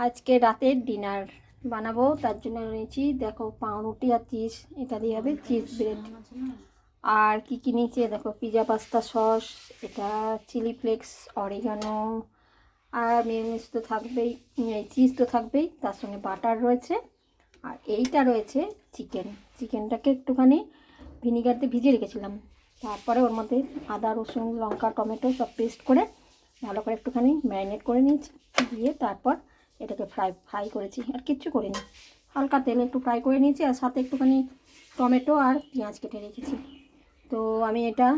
আজকে রাতের ডিনার বানাবো, তার জন্য নিয়েছি দেখো পাউরুটি আর চিজ, এটা দিয়ে হবে চিজ ব্রেড। আর কি কি নিয়েছি দেখো, পিজা পাস্তা সস, এটা চিলি ফ্লেক্স, অরিগানো, আর মেয়োনিজ তো থাকবেই, চিজ তো থাকবেই, তার সঙ্গে বাটার রয়েছে। আর এইটা রয়েছে চিকেনটাকে একটুখানি ভিনিগার দিয়ে ভিজিয়ে রেখেছিলাম, তারপরে ওর মধ্যে আদা রসুন লঙ্কা টমেটো সব পেস্ট করে ভালো করে একটুখানি ম্যারিনেট করে নিয়েছি, দিয়ে তারপর এটাকে ফ্রাই করেছি। আর কিচ্ছু করিনি, হালকা তেলে একটু ফ্রাই করে নিয়েছি, আর সাথে একটুখানি টমেটো আর পেঁয়াজ কেটে রেখেছি। তো আমি এটা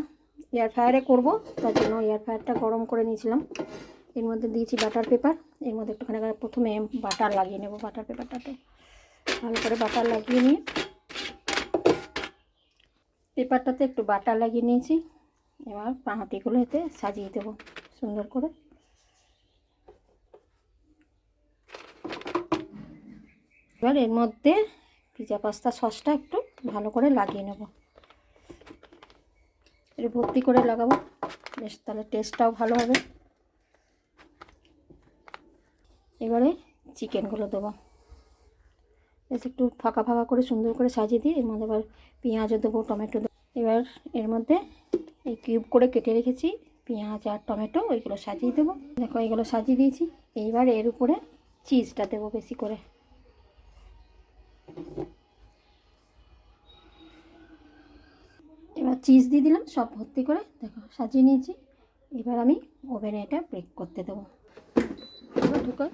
এয়ার ফ্রায়ারে করবো, তার জন্য এয়ার ফ্রায়ারটা গরম করে নিয়েছিলাম। এর মধ্যে দিয়েছি বাটার পেপার, এর মধ্যে একটুখানি প্রথমে বাটার লাগিয়ে নেব। বাটার পেপারটাতে ভালো করে বাটার লাগিয়ে নিয়ে, পেপারটাতে একটু বাটার লাগিয়ে নিয়েছি। এবার পাউরুটিগুলো এতে সাজিয়ে দেবো সুন্দর করে। এবার এর মধ্যে পিজা পাস্তা সসটা একটু ভালো করে লাগিয়ে নেব, একটু ভর্তি করে লাগাবো, বেশ তাহলে টেস্টটাও ভালো হবে। এবারে চিকেনগুলো দেবো, বেশ একটু ফাঁকা ফাঁকা করে সুন্দর করে সাজিয়ে দিই। এর মধ্যে এবার পেঁয়াজও দেবো, টমেটো দেবো। এবার এর মধ্যে এই কিউব করে কেটে রেখেছি পেঁয়াজ আর টমেটো, ওইগুলো সাজিয়ে দেবো। দেখো এইগুলো সাজিয়ে দিয়েছি। এইবার এর উপরে চিজটা দেবো বেশি করে। এবার চিজ দিয়ে দিলাম সব ভর্তি করে, দেখো সাজিয়ে নিয়েছি। এবার আমি ওভেনে এটা বেক করতে দেবো। ঢুকা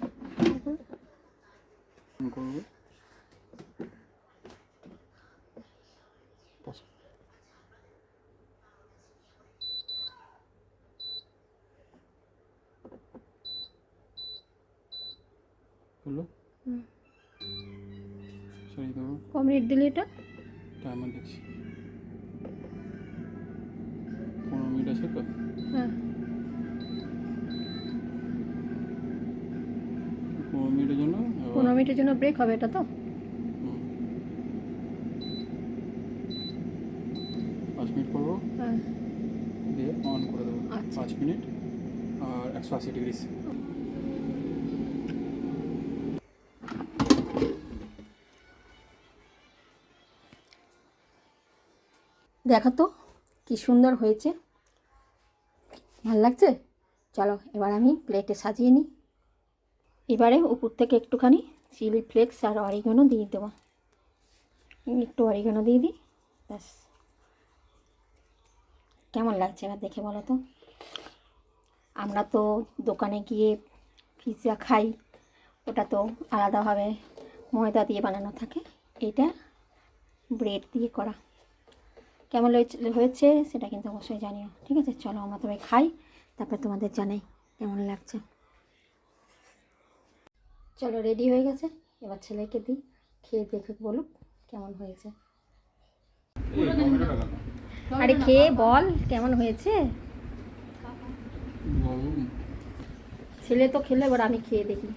হলো সরি দেবো। কম রেট দিলে এটা টাইমার দেখছি 15 মিনিট আছে তো। হ্যাঁ 15 মিনিটের জন্য 15 মিনিটের জন্য ব্রেক হবে এটা তো। 5 মিনিট করবো, হ্যাঁ দিয়ে অন করে দেবো। আচ্ছা 5 মিনিট আর 180 ডিগ্রি। দেখো তো কি সুন্দর হয়েছে, ভালো লাগছে। চলো এবার আমি প্লেটে সাজিয়ে নিই। এবারে উপর থেকে একটুখানি চিলি ফ্লেক্স আর অরিগানো দিয়ে দেবো, একটু অরিগানো দিয়ে দিই, ব্যাস। কেমন লাগছে এবার দেখে বলো তো। আমরা তো দোকানে গিয়ে পিৎজা খাই, ওটা তো আলাদাভাবে ময়দা দিয়ে বানানো থাকে, এটা ব্রেড দিয়ে করা। কেমন হয়েছে সেটা কিন্তু অবশ্যই জানিও, ঠিক আছে। চলো আমরা তবে খাই, তারপর তোমাদের জানাই কেমন লাগছে। চলো রেডি হয়ে গেছে, এবার ছেলেকে দিই, খেয়ে দেখে বলুক কেমন হয়েছে। আরে খেয়ে বল কেমন হয়েছে। ছেলে তো খেলে, এবার আমি খেয়ে দেখি।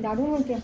দারুণ হয়েছে।